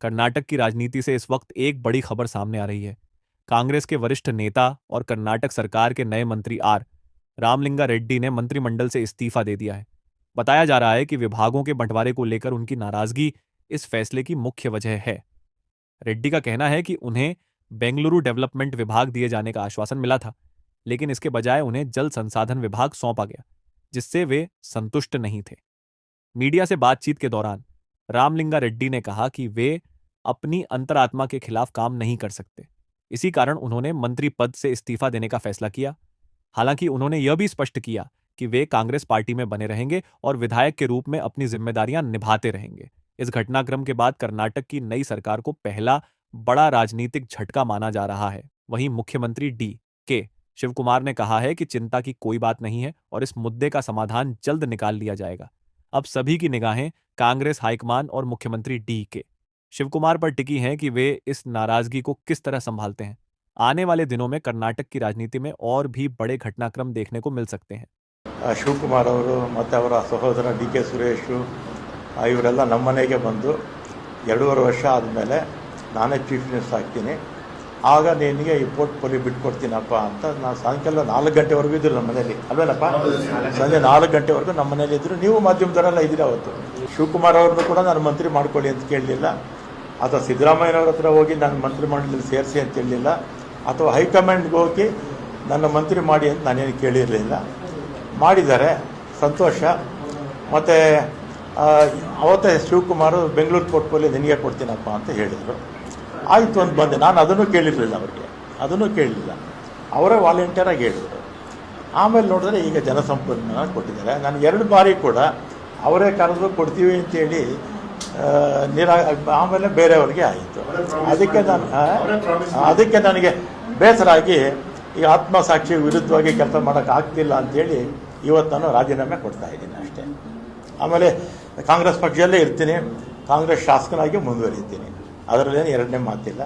कर्नाटक की राजनीति से इस वक्त एक बड़ी खबर सामने आ रही है। कांग्रेस के वरिष्ठ नेता और कर्नाटक सरकार के नए मंत्री आर रामलिंगा रेड्डी ने मंत्रिमंडल से इस्तीफा दे दिया है। बताया जा रहा है कि विभागों के बंटवारे को लेकर उनकी नाराजगी इस फैसले की मुख्य वजह है। रेड्डी का कहना है कि उन्हें बेंगलुरु डेवलपमेंट विभाग दिए जाने का आश्वासन मिला था, लेकिन इसके बजाय उन्हें जल संसाधन विभाग सौंपा गया, जिससे वे संतुष्ट नहीं थे। मीडिया से बातचीत के दौरान रामलिंगा रेड्डी ने कहा कि वे अपनी अंतरात्मा के खिलाफ काम नहीं कर सकते। इसी कारण उन्होंने मंत्री पद से इस्तीफा देने का फैसला किया। हालांकि उन्होंने यह भी स्पष्ट किया कि वे कांग्रेस पार्टी में बने रहेंगे और विधायक के रूप में अपनी जिम्मेदारियां निभाते रहेंगे। इस घटनाक्रम के बाद कर्नाटक की नई सरकार को पहला बड़ा राजनीतिक झटका माना जा रहा है। वहीं मुख्यमंत्री डी के शिव कुमार ने कहा है कि चिंता की कोई बात नहीं है और इस मुद्दे का समाधान जल्द निकाल लिया जाएगा। अब सभी की निगाहें कांग्रेस हाईकमान और मुख्यमंत्री डी के शिव कुमार पर टिकी हैं कि वे इस नाराजगी को किस तरह संभालते हैं। आने वाले दिनों में कर्नाटक की राजनीति में और भी बड़े घटनाक्रम देखने को मिल सकते हैं। ಶಿವಕುಮಾರ್ ಅವರು ಮತ್ತು ಅವರ ಸಹೋದರ ಡಿ ಕೆ ಸುರೇಶ್ ಇವರೆಲ್ಲ ನಮ್ಮ ಮನೆಗೆ ಬಂದು 2.5 ವರ್ಷ ಆದಮೇಲೆ ನಾನೇ ಚೀಫ್ ಮಿನಿಸ್ಟರ್ ಆಗ್ತೀನಿ, ಆಗ ನಿನಗೆ ಈ ಪೋರ್ಟ್ಫೋಲಿಯೋ ಬಿಟ್ಕೊಡ್ತೀನಪ್ಪ ಅಂತ ನಾನು ಸಾಯಂಕಾಲ 4 ಗಂಟೆವರೆಗೂ ಇದ್ದರು ನಮ್ಮ ಮನೇಲಿ, ಅಲ್ವೇನಪ್ಪ? ಸಂಜೆ 4 ಗಂಟೆವರೆಗೂ ನಮ್ಮ ಮನೇಲಿ ಇದ್ದರು. ನೀವು ಮಾಧ್ಯಮದವರೆಲ್ಲ ಇದ್ದೀರಿ. ಅವತ್ತು ಶಿವಕುಮಾರ್ ಅವ್ರದ್ದು ಕೂಡ ನಾನು ಮಂತ್ರಿ ಮಾಡ್ಕೊಳ್ಳಿ ಅಂತ ಕೇಳಲಿಲ್ಲ, ಅಥವಾ ಸಿದ್ದರಾಮಯ್ಯನವ್ರ ಹತ್ರ ಹೋಗಿ ನಾನು ಮಂತ್ರಿ ಮಂಡಲದಲ್ಲಿ ಸೇರಿಸಿ ಅಂತ ಹೇಳಲಿಲ್ಲ, ಅಥವಾ ಹೈಕಮಾಂಡ್ಗೆ ಹೋಗಿ ನನ್ನ ಮಂತ್ರಿ ಮಾಡಿ ಅಂತ ನಾನೇನು ಕೇಳಿರಲಿಲ್ಲ. ಮಾಡಿದ್ದಾರೆ, ಸಂತೋಷ. ಮತ್ತು ಅವತ್ತೇ ಶಿವಕುಮಾರ್ ಬೆಂಗಳೂರು ಪೋರ್ಟ್ಫೋಲಿಯೋ ನಿನಗೆ ಕೊಡ್ತೀನಪ್ಪ ಅಂತ ಹೇಳಿದರು. ಆಯಿತು ಅಂತ ಬಂದೆ. ನಾನು ಅದನ್ನು ಕೇಳಿರಲಿಲ್ಲ, ಅವರಿಗೆ ಅದನ್ನು ಕೇಳಲಿಲ್ಲ, ಅವರೇ ವಾಲಂಟಿಯರಾಗಿ ಹೇಳಿದರು. ಆಮೇಲೆ ನೋಡಿದ್ರೆ ಈಗ ಜನಸಂಪನ್ಮೂಲ ಕೊಟ್ಟಿದ್ದಾರೆ. ನಾನು 2 ಬಾರಿ ಕೂಡ ಅವರೇ ಕರೆದು ಕೊಡ್ತೀವಿ ಅಂತೇಳಿ ಆಮೇಲೆ ಬೇರೆಯವ್ರಿಗೆ ಆಯಿತು. ಅದಕ್ಕೆ ನನಗೆ ಬೇಸರ ಆಗಿ ಈ ಆತ್ಮಸಾಕ್ಷಿ ವಿರುದ್ಧವಾಗಿ ಕೆಲಸ ಮಾಡೋಕ್ಕಾಗ್ತಿಲ್ಲ ಅಂಥೇಳಿ ಇವತ್ತು ನಾನು ರಾಜೀನಾಮೆ ಕೊಡ್ತಾ ಇದ್ದೀನಿ ಅಷ್ಟೇ. ಆಮೇಲೆ ಕಾಂಗ್ರೆಸ್ ಪಕ್ಷದಲ್ಲೇ ಇರ್ತೀನಿ, ಕಾಂಗ್ರೆಸ್ ಶಾಸಕನಾಗಿ ಮುಂದುವರಿತೀನಿ, ಅದರಲ್ಲೇನು ಎರಡನೇ ಮಾತಿಲ್ಲ.